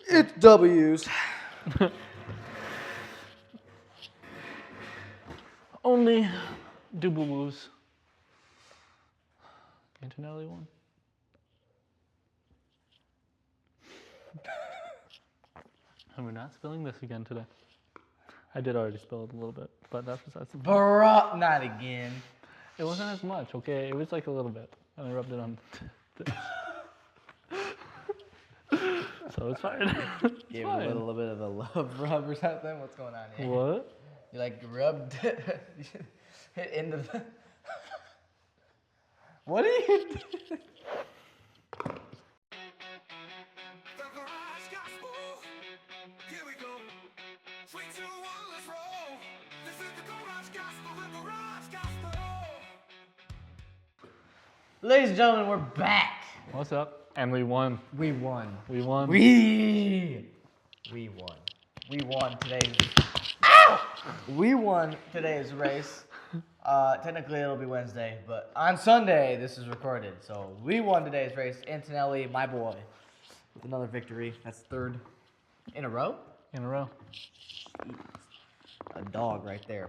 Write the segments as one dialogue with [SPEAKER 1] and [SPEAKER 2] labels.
[SPEAKER 1] It's W's.
[SPEAKER 2] Only do boo-boos. Antonelli one. And we're not spilling this again today. I did already spill it a little bit, but that's besides the point.
[SPEAKER 1] Bruh, not again.
[SPEAKER 2] It wasn't as much, okay? It was like a little bit. And I rubbed it on. So it's fine.
[SPEAKER 1] Gave it a little bit of a love rub or something. What's going on here?
[SPEAKER 2] What?
[SPEAKER 1] You like rubbed it into the. What are you doing? Ladies and gentlemen, we're back.
[SPEAKER 2] What's up? And we won.
[SPEAKER 1] We won.
[SPEAKER 2] We won.
[SPEAKER 1] We won. We won today's. Ow! We won today's race. Technically, it'll be Wednesday, but on Sunday, this is recorded. So we won today's race. Antonelli, my boy, with another victory. That's third in a row.
[SPEAKER 2] In a row.
[SPEAKER 1] A dog right there.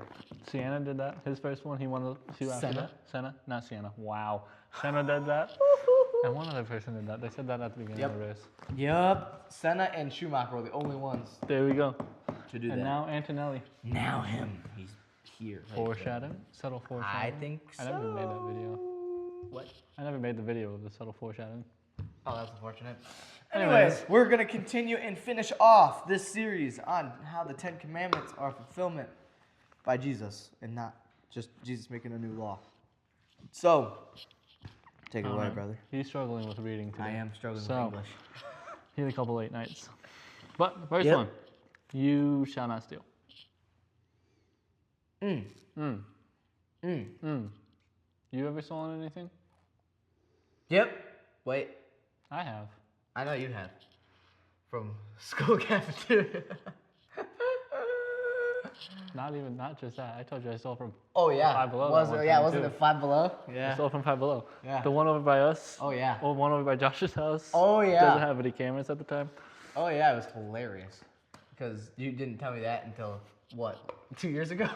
[SPEAKER 2] Sienna did that. His first one, he won the two after
[SPEAKER 1] Senna?
[SPEAKER 2] that. Senna? Not Sienna. Wow. Senna did that. And one other person did that. They said that at the beginning of the race.
[SPEAKER 1] Yep. Senna and Schumacher were the only ones
[SPEAKER 2] There we go.
[SPEAKER 1] to do that.
[SPEAKER 2] And now Antonelli.
[SPEAKER 1] Now him. He's here. Right
[SPEAKER 2] Foreshadow? Subtle
[SPEAKER 1] there.
[SPEAKER 2] foreshadowing?
[SPEAKER 1] I think so.
[SPEAKER 2] I never made that video.
[SPEAKER 1] What?
[SPEAKER 2] I never made the video of the subtle foreshadowing.
[SPEAKER 1] Oh, that's unfortunate. Anyways,
[SPEAKER 2] Anyways.
[SPEAKER 1] we're going to continue and finish off this series on how the Ten Commandments are fulfillment by Jesus and not just Jesus making a new law. So, take it away, brother.
[SPEAKER 2] He's struggling with reading today.
[SPEAKER 1] I am struggling with
[SPEAKER 2] So,
[SPEAKER 1] English.
[SPEAKER 2] he had a couple late nights. But the first
[SPEAKER 1] Yep.
[SPEAKER 2] one, you shall not steal.
[SPEAKER 1] Mm.
[SPEAKER 2] You ever stolen anything?
[SPEAKER 1] Yep. Wait.
[SPEAKER 2] I have.
[SPEAKER 1] I know you have. From school cafeteria.
[SPEAKER 2] Not just that. I told you I stole from
[SPEAKER 1] Oh, yeah.
[SPEAKER 2] Five Below.
[SPEAKER 1] Was
[SPEAKER 2] that
[SPEAKER 1] it,
[SPEAKER 2] one
[SPEAKER 1] yeah,
[SPEAKER 2] time,
[SPEAKER 1] wasn't
[SPEAKER 2] too.
[SPEAKER 1] it Five Below?
[SPEAKER 2] I
[SPEAKER 1] Yeah.
[SPEAKER 2] stole from Five Below.
[SPEAKER 1] Yeah.
[SPEAKER 2] The one over by us.
[SPEAKER 1] Oh, yeah.
[SPEAKER 2] Or one over by Josh's house.
[SPEAKER 1] Oh, yeah.
[SPEAKER 2] Doesn't have any cameras at the time.
[SPEAKER 1] Oh, yeah, it was hilarious. Because you didn't tell me that until, what, 2 years ago?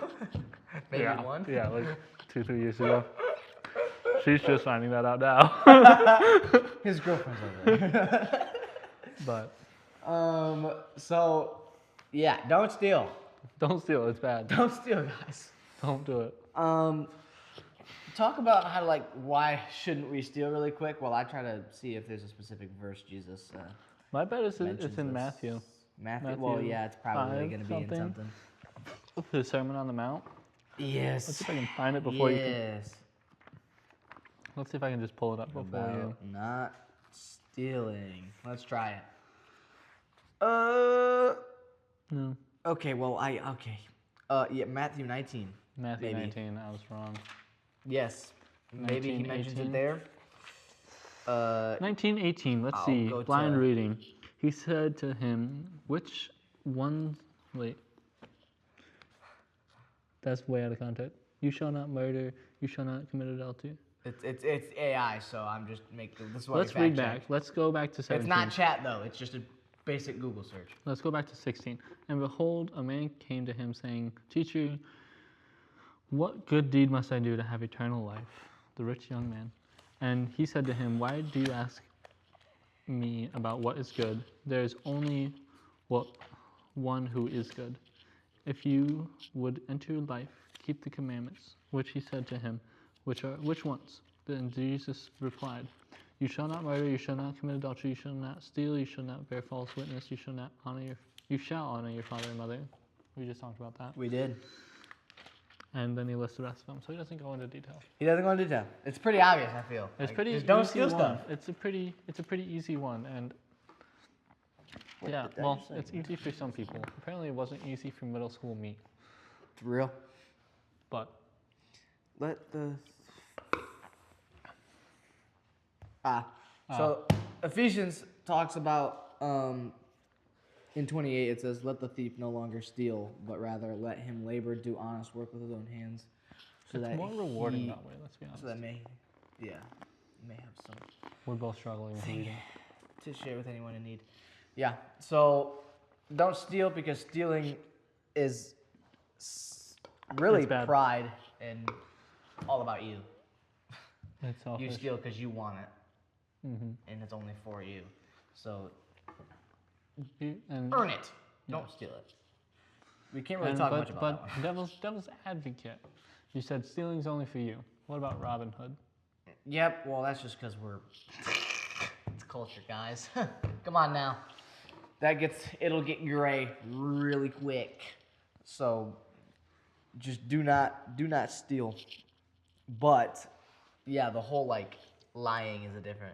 [SPEAKER 1] Maybe
[SPEAKER 2] yeah.
[SPEAKER 1] one?
[SPEAKER 2] Yeah, like 2-3 years ago. She's just finding that out now.
[SPEAKER 1] His girlfriend's over there.
[SPEAKER 2] But
[SPEAKER 1] So, yeah, don't steal.
[SPEAKER 2] don't steal. It's bad.
[SPEAKER 1] Don't steal, guys.
[SPEAKER 2] Don't do it.
[SPEAKER 1] Talk about how, like, why shouldn't we steal really quick while I try to see if there's a specific verse Jesus
[SPEAKER 2] My bet is
[SPEAKER 1] mentions
[SPEAKER 2] it's in
[SPEAKER 1] this.
[SPEAKER 2] Matthew.
[SPEAKER 1] Matthew? Well, yeah, it's probably
[SPEAKER 2] 5
[SPEAKER 1] going to be in something.
[SPEAKER 2] The Sermon on the Mount.
[SPEAKER 1] Yes.
[SPEAKER 2] Let's see if I can find it before you can.
[SPEAKER 1] Yes.
[SPEAKER 2] Let's see if I can just pull it up before you.
[SPEAKER 1] About not stealing. Let's try it.
[SPEAKER 2] No.
[SPEAKER 1] Okay, well, okay. Yeah, Matthew 19.
[SPEAKER 2] Matthew
[SPEAKER 1] maybe.
[SPEAKER 2] 19, I was wrong.
[SPEAKER 1] Yes. Maybe he mentions
[SPEAKER 2] 19:18.
[SPEAKER 1] it there.
[SPEAKER 2] 19:18, let's
[SPEAKER 1] I'll
[SPEAKER 2] see.
[SPEAKER 1] go
[SPEAKER 2] Blind
[SPEAKER 1] to-
[SPEAKER 2] reading. He said to him, which one, wait. That's way out of context. You shall not murder, you shall not commit adultery.
[SPEAKER 1] It's AI, so I'm just making this is what
[SPEAKER 2] Let's
[SPEAKER 1] we
[SPEAKER 2] read
[SPEAKER 1] fact
[SPEAKER 2] back.
[SPEAKER 1] check.
[SPEAKER 2] Let's go back to 17.
[SPEAKER 1] It's not chat though. It's just a basic Google search.
[SPEAKER 2] Let's go back to 16. And behold, a man came to him saying, Teacher, what good deed must I do to have eternal life? The rich young man. And he said to him, why do you ask me about what is good? There is only one who is good. If you would enter life, keep the commandments. Which he said to him, which ones? Then Jesus replied, you shall not murder, you shall not commit adultery, you shall not steal, you shall not bear false witness, you shall honor your father and mother. We just talked about that.
[SPEAKER 1] We did.
[SPEAKER 2] And then he lists the rest of them, so he doesn't go into detail.
[SPEAKER 1] He doesn't go into detail. It's pretty obvious, I feel.
[SPEAKER 2] It's
[SPEAKER 1] Like,
[SPEAKER 2] pretty
[SPEAKER 1] just don't
[SPEAKER 2] easy
[SPEAKER 1] steal
[SPEAKER 2] one.
[SPEAKER 1] stuff.
[SPEAKER 2] It's a pretty easy one, and yeah,
[SPEAKER 1] did I
[SPEAKER 2] well,
[SPEAKER 1] just say?
[SPEAKER 2] it's easy for some people. Apparently, it wasn't easy for middle school me,
[SPEAKER 1] It's real.
[SPEAKER 2] but
[SPEAKER 1] Let the So Ephesians talks about in 28 it says, "Let the thief no longer steal, but rather let him labor, do honest work with his own hands." So
[SPEAKER 2] it's
[SPEAKER 1] that
[SPEAKER 2] more rewarding
[SPEAKER 1] he-
[SPEAKER 2] that way. Let's be honest.
[SPEAKER 1] So that may, yeah. may have some
[SPEAKER 2] We're both struggling with reading.
[SPEAKER 1] to share with anyone in need. Yeah. So don't steal because stealing is really
[SPEAKER 2] It's bad.
[SPEAKER 1] pride and all about you.
[SPEAKER 2] It's selfish.
[SPEAKER 1] You steal because you want it,
[SPEAKER 2] Mm-hmm.
[SPEAKER 1] and it's only for you. So
[SPEAKER 2] And,
[SPEAKER 1] earn it. Don't steal it. We can't really talk much about that one.
[SPEAKER 2] But devil's advocate. You said stealing's only for you. What about Robin Hood?
[SPEAKER 1] Yep. Well, that's just because it's culture, guys. Come on now. It'll get gray really quick. So just do not steal. But yeah, the whole like lying is a different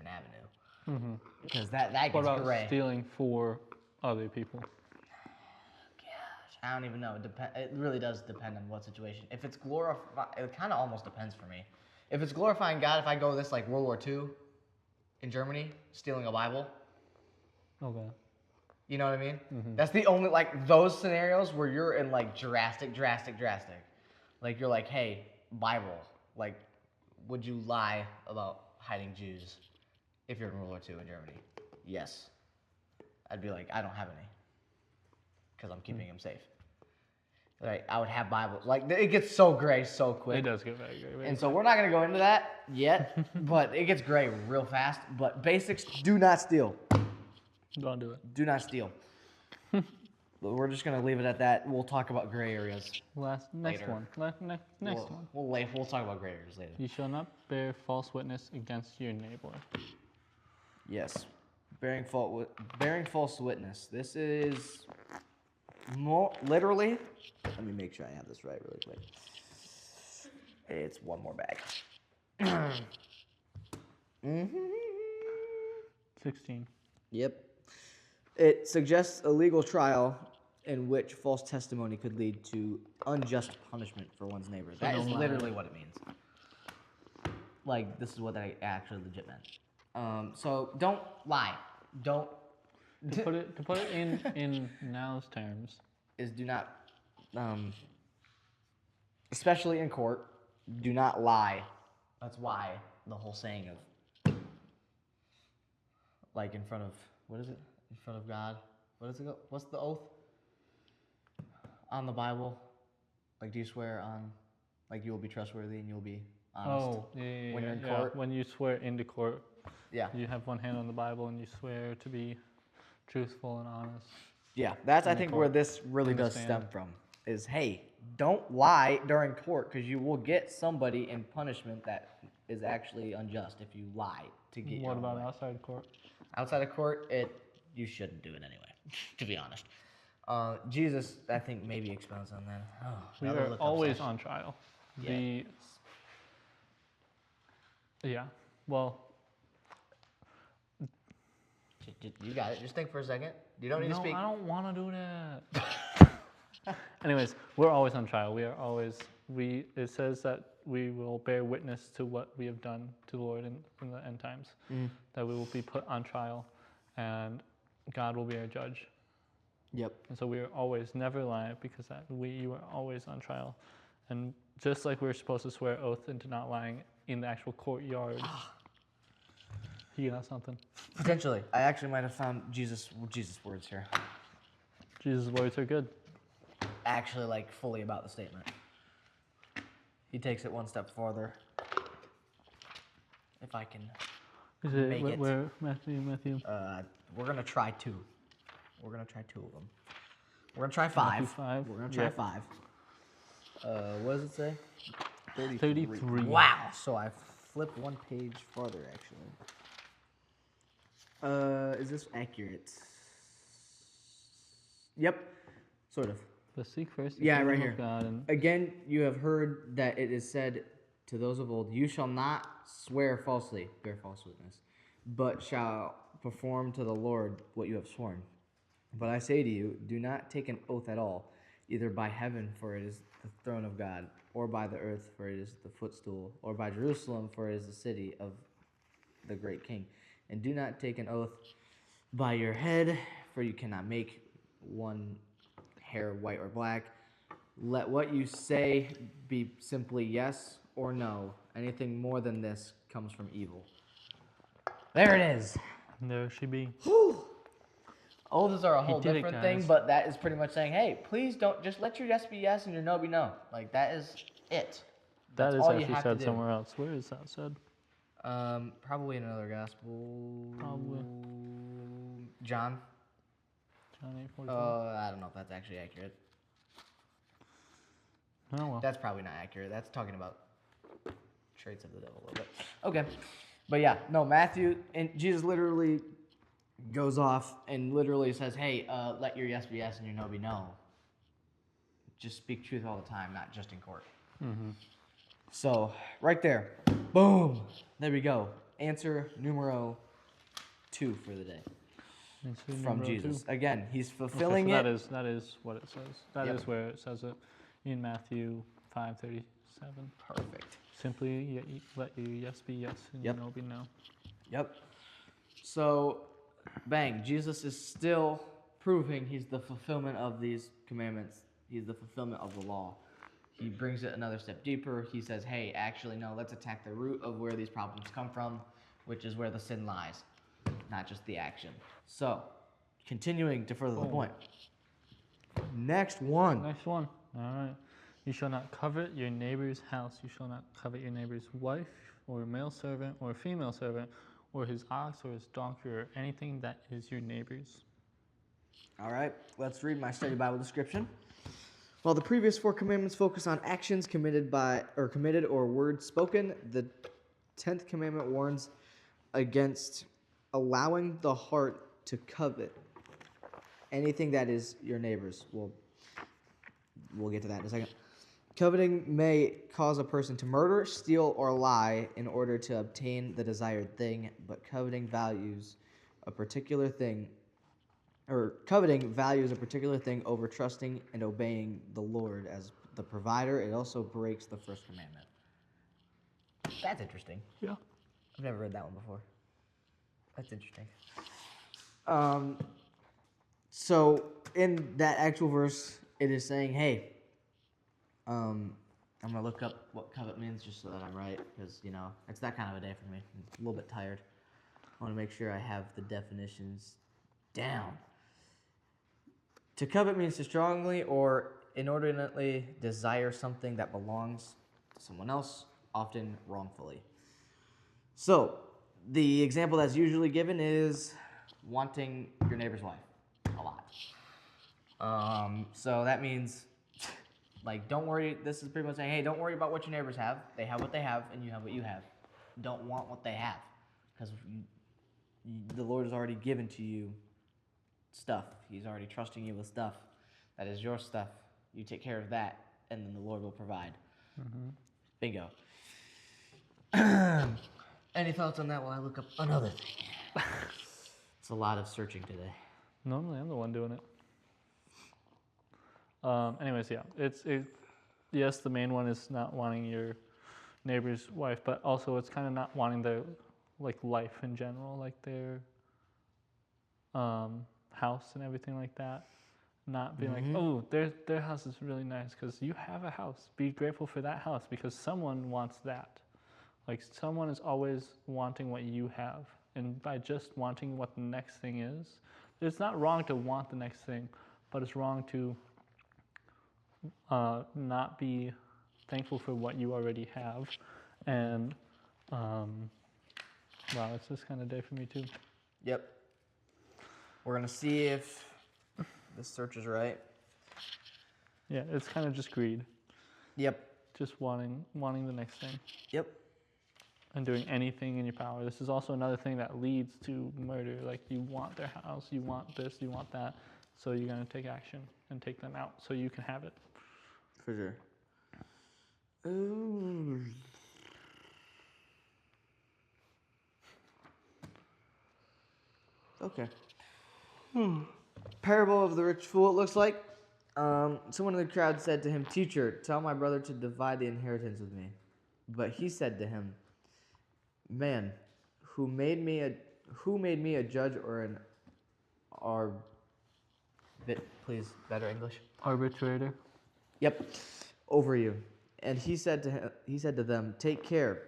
[SPEAKER 1] avenue.
[SPEAKER 2] Mm-hmm.
[SPEAKER 1] Because that
[SPEAKER 2] What
[SPEAKER 1] gets
[SPEAKER 2] about
[SPEAKER 1] gray.
[SPEAKER 2] stealing for other people?
[SPEAKER 1] Gosh, I don't even know. It really does depend on what situation. If it's it kind of almost depends for me. If it's glorifying God, if I go this like World War II in Germany, stealing a Bible,
[SPEAKER 2] Okay.
[SPEAKER 1] you know what I mean?
[SPEAKER 2] Mm-hmm.
[SPEAKER 1] That's the only like those scenarios where you're in like drastic. Like you're like, hey, Bible, like, would you lie about hiding Jews if you're in World War II in Germany? Yes. I'd be like, I don't have any, because I'm keeping them safe. Right? I would have Bibles. Like it gets so gray so quick.
[SPEAKER 2] It does get very gray.
[SPEAKER 1] And so we're not gonna go into that yet, but it gets gray real fast. But basics: do not steal.
[SPEAKER 2] Don't do it.
[SPEAKER 1] Do not steal. But we're just gonna leave it at that. We'll talk about gray areas.
[SPEAKER 2] Next
[SPEAKER 1] Later.
[SPEAKER 2] one. Next one.
[SPEAKER 1] We'll talk about gray areas later.
[SPEAKER 2] You shall not bear false witness against your neighbor.
[SPEAKER 1] Yes, bearing false witness. This is more literally. Let me make sure I have this right really quick. It's one more bag.
[SPEAKER 2] 16.
[SPEAKER 1] Yep. It suggests a legal trial in which false testimony could lead to unjust punishment for one's neighbor. That is literally what it means. Like, this is what I actually legit meant. So don't lie. Don't.
[SPEAKER 2] To put it in now's terms.
[SPEAKER 1] Is do not, especially in court, do not lie. That's why the whole saying of, like in front of, what is it? In front of God. What is it? What's the oath? On the Bible. Like, do you swear on, like, you will be trustworthy and you'll be honest?
[SPEAKER 2] Oh, yeah.
[SPEAKER 1] When you're in court?
[SPEAKER 2] When you swear into court,
[SPEAKER 1] Yeah.
[SPEAKER 2] you have one hand on the Bible and you swear to be truthful and honest.
[SPEAKER 1] Yeah, that's, I
[SPEAKER 2] In the
[SPEAKER 1] think, where
[SPEAKER 2] court.
[SPEAKER 1] this really does
[SPEAKER 2] Understand.
[SPEAKER 1] stem from. Is, hey, don't lie during court because you will get somebody in punishment that is actually unjust if you lie to get your
[SPEAKER 2] What
[SPEAKER 1] own
[SPEAKER 2] about
[SPEAKER 1] way.
[SPEAKER 2] outside court?
[SPEAKER 1] Outside of court, you shouldn't do it anyway, to be honest. Jesus, I think, maybe expounds on that. Oh,
[SPEAKER 2] We
[SPEAKER 1] another
[SPEAKER 2] are
[SPEAKER 1] look-up
[SPEAKER 2] always
[SPEAKER 1] session.
[SPEAKER 2] on trial.
[SPEAKER 1] Yeah.
[SPEAKER 2] Well,
[SPEAKER 1] You got it. Just think for a second. You don't need to speak.
[SPEAKER 2] I don't want to do that. Anyways, we're always on trial. We are always, it says that we will bear witness to what we have done to the Lord in the end times, that we will be put on trial, and God will be our judge.
[SPEAKER 1] Yep.
[SPEAKER 2] And so we are always never lie because you are always on trial. And just like we're supposed to swear oath into not lying in the actual courtyard. You got something?
[SPEAKER 1] Potentially. I actually might have found Jesus words here.
[SPEAKER 2] Jesus' words are good.
[SPEAKER 1] Actually, like, fully about the statement. He takes it one step farther. If I can
[SPEAKER 2] Is it,
[SPEAKER 1] make it.
[SPEAKER 2] where Matthew?
[SPEAKER 1] We're going to try two. We're going to try two of them. We're going to try five.
[SPEAKER 2] Matthew 5.
[SPEAKER 1] We're going to try
[SPEAKER 2] Yep.
[SPEAKER 1] 5. What does it say?
[SPEAKER 2] 33.
[SPEAKER 1] Wow. So I flipped one page farther, actually. Is this accurate? Yep. Sort of.
[SPEAKER 2] But seek first the
[SPEAKER 1] Yeah,
[SPEAKER 2] kingdom
[SPEAKER 1] right
[SPEAKER 2] of
[SPEAKER 1] here.
[SPEAKER 2] God and
[SPEAKER 1] Again, you have heard that it is said to those of old, you shall not swear falsely, bear false witness, but shall perform to the Lord what you have sworn. But I say to you, do not take an oath at all, either by heaven, for it is the throne of God, or by the earth, for it is the footstool, or by Jerusalem, for it is the city of the great king. And do not take an oath by your head, for you cannot make one hair white or black. Let what you say be simply yes or no. Anything more than this comes from evil. There it is.
[SPEAKER 2] And there she be.
[SPEAKER 1] Oaths are a whole
[SPEAKER 2] did it,
[SPEAKER 1] different thing,
[SPEAKER 2] guys.
[SPEAKER 1] but that is pretty much saying, hey, please don't, just let your yes be yes and your no be no. Like, that is it.
[SPEAKER 2] That
[SPEAKER 1] That's
[SPEAKER 2] is
[SPEAKER 1] all you
[SPEAKER 2] actually
[SPEAKER 1] have to
[SPEAKER 2] said
[SPEAKER 1] do.
[SPEAKER 2] somewhere else. Where is that said?
[SPEAKER 1] Probably in another gospel.
[SPEAKER 2] Probably.
[SPEAKER 1] John.
[SPEAKER 2] John 8:44.
[SPEAKER 1] I don't know if that's actually accurate.
[SPEAKER 2] Oh well.
[SPEAKER 1] That's probably not accurate. That's talking about traits of the devil a little bit. Okay. But yeah, no, Matthew, and Jesus literally goes off and literally says, hey, let your yes be yes and your no be no. Just speak truth all the time, not just in court.
[SPEAKER 2] Mm-hmm.
[SPEAKER 1] So, right there. Boom. There we go. Answer numero 2 for the day. From Jesus. Again, he's fulfilling it.
[SPEAKER 2] That is what it says. That is where it says it in Matthew 5:37.
[SPEAKER 1] Perfect.
[SPEAKER 2] Simply let your yes be yes and your no be no.
[SPEAKER 1] Yep. So, bang, Jesus is still proving he's the fulfillment of these commandments. He's the fulfillment of the law. He brings it another step deeper. He says, hey, actually, no, let's attack the root of where these problems come from, which is where the sin lies, not just the action. So, continuing to further the point. Next one.
[SPEAKER 2] Next one. All right. You shall not covet your neighbor's house. You shall not covet your neighbor's wife, or male servant, or female servant, or his ox, or his donkey, or anything that is your neighbor's.
[SPEAKER 1] All right, let's read my study Bible description. While the previous 4 commandments focus on actions committed or words spoken, the 10th commandment warns against allowing the heart to covet anything that is your neighbor's. We'll get to that in a second. Coveting may cause a person to murder, steal, or lie in order to obtain the desired thing, but coveting values a particular thing over trusting and obeying the Lord as the provider. It also breaks the first commandment. That's interesting.
[SPEAKER 2] Yeah.
[SPEAKER 1] I've never read that one before. That's interesting. So in that actual verse, it is saying, hey, I'm going to look up what covet means just so that I'm right, because, it's that kind of a day for me. I'm a little bit tired. I want to make sure I have the definitions down. To covet means to strongly or inordinately desire something that belongs to someone else, often wrongfully. So, the example that's usually given is wanting your neighbor's wife a lot. So that means, don't worry. This is pretty much saying, hey, don't worry about what your neighbors have. They have what they have, and you have what you have. Don't want what they have, because the Lord has already given to you stuff. He's already trusting you with stuff. That is your stuff. You take care of that, and then the Lord will provide. Mm-hmm. Bingo. Any thoughts on that while I look up another thing? It's a lot of searching today.
[SPEAKER 2] Normally, I'm the one doing it. Anyways, yeah, yes, the main one is not wanting your neighbor's wife, but also it's kind of not wanting their life in general, like their house and everything like that. Not being like, oh, their house is really nice because you have a house. Be grateful for that house because someone wants that. Like someone is always wanting what you have, and by just wanting what the next thing is, it's not wrong to want the next thing, but it's wrong to not be thankful for what you already have. And wow, it's this kind of day for me too.
[SPEAKER 1] Yep. We're gonna see if this search is right.
[SPEAKER 2] Yeah, it's kind of just greed.
[SPEAKER 1] Yep.
[SPEAKER 2] Just wanting the next thing.
[SPEAKER 1] Yep.
[SPEAKER 2] And doing anything in your power. This is also another thing that leads to murder. Like you want their house, you want this, you want that, so you're gonna take action and take them out so you can have it.
[SPEAKER 1] For sure. Ooh. Okay. Parable of the rich fool, it looks like. Someone in the crowd said to him, "Teacher, tell my brother to divide the inheritance with me." But he said to him, "Man, who made me a judge or an please, better English?
[SPEAKER 2] Arbitrator.
[SPEAKER 1] Yep, over you. And he said to them, "Take care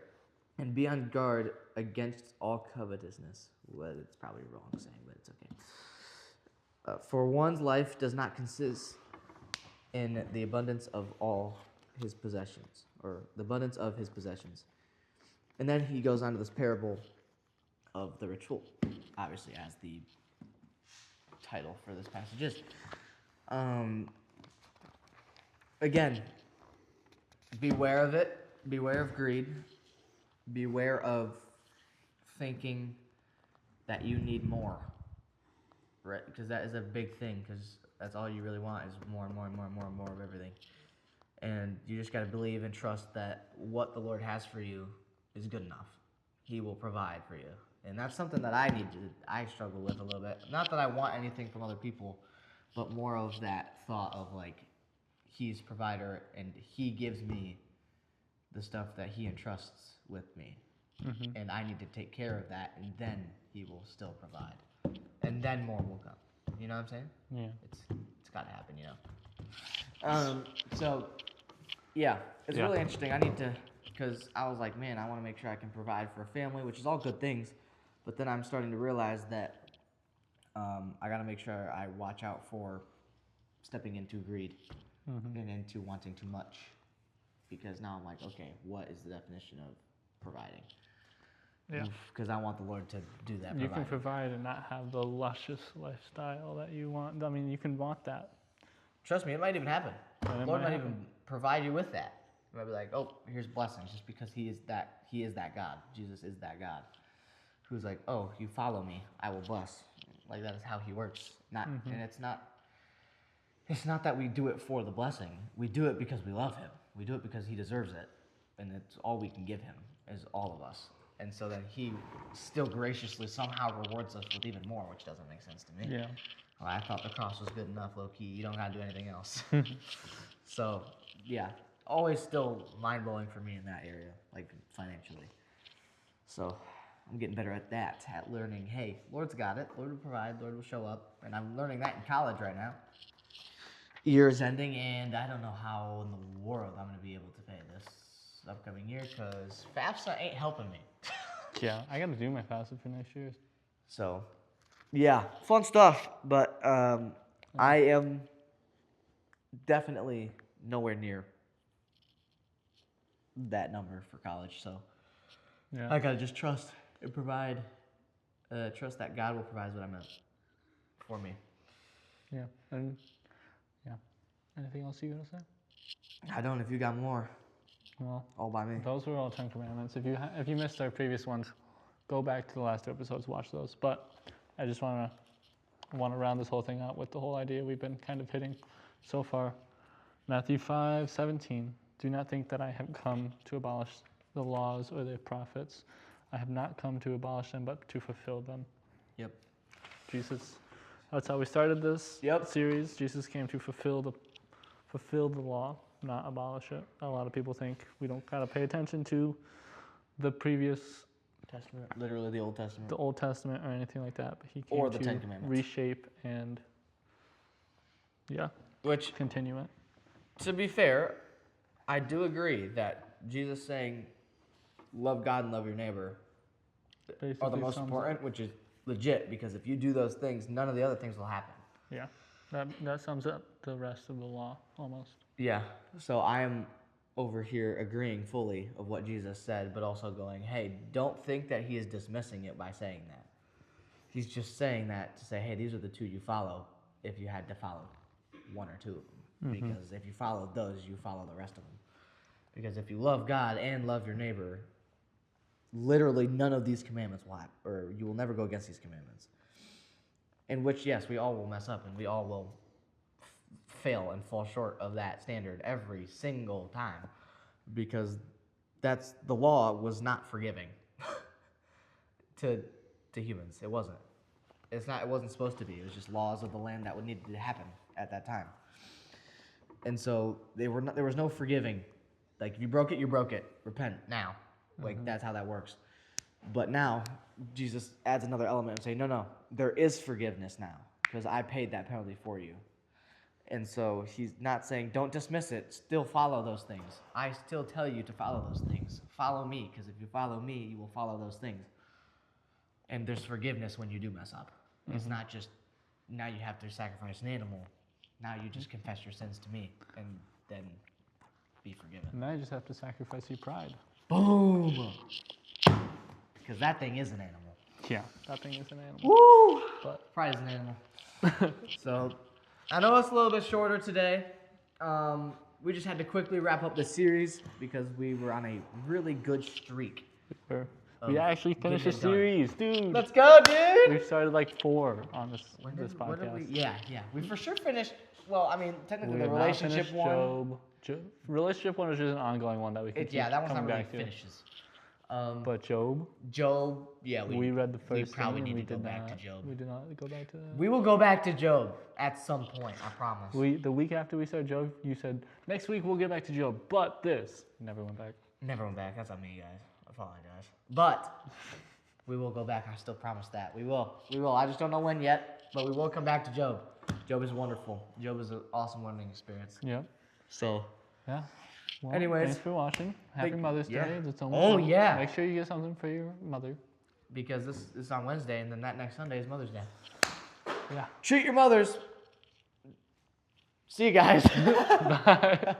[SPEAKER 1] and be on guard against all covetousness." Well, it's probably wrong saying, but it's okay. For one's life does not consist in the abundance of all his possessions, or the abundance of his possessions. And then he goes on to this parable of the rich fool, obviously as the title for this passage is. Again, beware of it. Beware of greed. Beware of thinking that you need more, right? Because that is a big thing, because that's all you really want is more and more and more and more and more of everything. And you just got to believe and trust that what the Lord has for you is good enough. He will provide for you. And that's something that I struggle with a little bit. Not that I want anything from other people, but more of that thought of like, He's provider and He gives me the stuff that He entrusts with me.
[SPEAKER 2] Mm-hmm.
[SPEAKER 1] And I need to take care of that, and then He will still provide. And then more will come. You know what I'm saying?
[SPEAKER 2] Yeah.
[SPEAKER 1] It's got to happen, you know. So, yeah, it's
[SPEAKER 2] Yeah.
[SPEAKER 1] really interesting. I need to, because I was like, man, I want to make sure I can provide for a family, which is all good things. But then I'm starting to realize that I got to make sure I watch out for stepping into greed and into wanting too much. Because now I'm like, okay, what is the definition of providing?
[SPEAKER 2] Yeah.
[SPEAKER 1] Because I want the Lord to do that.
[SPEAKER 2] You can provide and not have the luscious lifestyle that you want. I mean, you can want that.
[SPEAKER 1] Trust me, it might even happen.
[SPEAKER 2] And it
[SPEAKER 1] Lord
[SPEAKER 2] might
[SPEAKER 1] might
[SPEAKER 2] happen.
[SPEAKER 1] even provide you with that. He might be like, oh, here's blessings, just because He is that God. Jesus is that God. Who's like, oh, you follow me, I will bless. Like that is how He works. And it's not that we do it for the blessing. We do it because we love Him. We do it because He deserves it. And it's all we can give Him, is all of us. And so then He still graciously somehow rewards us with even more, which doesn't make sense to me.
[SPEAKER 2] Yeah.
[SPEAKER 1] Well, I thought the cross was good enough, low-key. You don't got to do anything else. So, yeah. Always still mind-blowing for me in that area, like financially. So, I'm getting better at that, at learning, hey, Lord's got it. Lord will provide. Lord will show up. And I'm learning that in college right now. Year's ending, and I don't know how in the world I'm going to be able to pay this upcoming year, because FAFSA ain't helping me.
[SPEAKER 2] Yeah, I got to do my FAFSA for next year.
[SPEAKER 1] So, yeah, fun stuff. But I am definitely nowhere near that number for college. So,
[SPEAKER 2] Yeah.
[SPEAKER 1] I got to just trust and provide, trust that God will provide what I'm meant for me.
[SPEAKER 2] Yeah. And yeah. Anything else you got to say?
[SPEAKER 1] I don't. If you got more,
[SPEAKER 2] Well,
[SPEAKER 1] all by me.
[SPEAKER 2] those were all 10 commandments. If you missed our previous ones, go back to the last two episodes, watch those. But I just want to round this whole thing out with the whole idea we've been kind of hitting so far. Matthew 5:17. Do not think that I have come to abolish the laws or the prophets. I have not come to abolish them, but to fulfill them.
[SPEAKER 1] Yep.
[SPEAKER 2] Jesus. That's how we started this
[SPEAKER 1] Yep.
[SPEAKER 2] series. Jesus came to fulfill the law, not abolish it. A lot of people think we don't gotta pay attention to the previous
[SPEAKER 1] Testament, literally the Old Testament.
[SPEAKER 2] the Old Testament or anything like that, but He came
[SPEAKER 1] Or the
[SPEAKER 2] to
[SPEAKER 1] Ten Commandments.
[SPEAKER 2] reshape and
[SPEAKER 1] Which,
[SPEAKER 2] continue it.
[SPEAKER 1] to be fair, I do agree that Jesus saying, love God and love your neighbor, are the
[SPEAKER 2] Basically
[SPEAKER 1] most
[SPEAKER 2] sums
[SPEAKER 1] important, which is legit, because if you do those things, none of the other things will happen.
[SPEAKER 2] Yeah, that sums up the rest of the law almost.
[SPEAKER 1] Yeah, so I am over here agreeing fully of what Jesus said, but also going, hey, don't think that He is dismissing it by saying that. He's just saying that to say, hey, these are the two you follow if you had to follow one or two of them. Because if you follow those, you follow the rest of them. Because if you love God and love your neighbor, literally none of these commandments will happen, or you will never go against these commandments. In which, yes, we all will mess up, and we all will fail and fall short of that standard every single time, because that's the law was not forgiving to humans. It wasn't. It wasn't supposed to be. It was just laws of the land that would need to happen at that time. And so there was no forgiving. Like, if you broke it, you broke it. Repent now. Like, that's how that works. But now, Jesus adds another element and saying, no, there is forgiveness now, because I paid that penalty for you. And so he's not saying don't dismiss it, still follow those things. I still tell you to follow those things. Follow me, because if you follow me, you will follow those things. And there's forgiveness when you do mess up. It's not just now you have to sacrifice an animal. Now you just confess your sins to me and then be forgiven.
[SPEAKER 2] Now you just have to sacrifice your pride.
[SPEAKER 1] Boom! Because that thing is an animal.
[SPEAKER 2] Yeah, that thing is an animal.
[SPEAKER 1] Woo!
[SPEAKER 2] But
[SPEAKER 1] Pride is an animal. So, I know it's a little bit shorter today. We just had to quickly wrap up the series because we were on a really good streak.
[SPEAKER 2] we actually finished the
[SPEAKER 1] getting it done.
[SPEAKER 2] series, dude.
[SPEAKER 1] Let's go, dude!
[SPEAKER 2] We started like 4 on this
[SPEAKER 1] When
[SPEAKER 2] this
[SPEAKER 1] did
[SPEAKER 2] podcast.
[SPEAKER 1] we? Yeah. We for sure finished. Well, I mean, technically
[SPEAKER 2] We
[SPEAKER 1] the
[SPEAKER 2] have now
[SPEAKER 1] relationship
[SPEAKER 2] finished
[SPEAKER 1] one.
[SPEAKER 2] Relationship one is just an ongoing one that we can keep
[SPEAKER 1] That one's not
[SPEAKER 2] coming
[SPEAKER 1] really
[SPEAKER 2] back to.
[SPEAKER 1] finishes.
[SPEAKER 2] But Job,
[SPEAKER 1] Job, yeah,
[SPEAKER 2] we read the
[SPEAKER 1] we
[SPEAKER 2] first
[SPEAKER 1] probably
[SPEAKER 2] thing and
[SPEAKER 1] need
[SPEAKER 2] we
[SPEAKER 1] to go
[SPEAKER 2] did
[SPEAKER 1] back
[SPEAKER 2] not.
[SPEAKER 1] to Job.
[SPEAKER 2] We did not go back to that.
[SPEAKER 1] We will go back to Job at some point, I promise.
[SPEAKER 2] The week after we started Job, you said next week we'll get back to Job, but this never went back.
[SPEAKER 1] Never went back. That's on me, guys. I apologize. But we will go back. I still promise that. We will. I just don't know when yet, but we will come back to Job. Job is wonderful. Job is an awesome learning experience.
[SPEAKER 2] Yeah.
[SPEAKER 1] So,
[SPEAKER 2] Yeah. Well,
[SPEAKER 1] Anyways,
[SPEAKER 2] thanks for watching. Happy Mother's
[SPEAKER 1] yeah.
[SPEAKER 2] Day. It's
[SPEAKER 1] Oh,
[SPEAKER 2] almost
[SPEAKER 1] yeah.
[SPEAKER 2] Make sure you get something for your mother.
[SPEAKER 1] because this is on Wednesday, and then that next Sunday is Mother's Day.
[SPEAKER 2] Yeah.
[SPEAKER 1] Treat your mothers. See you guys.
[SPEAKER 2] Bye.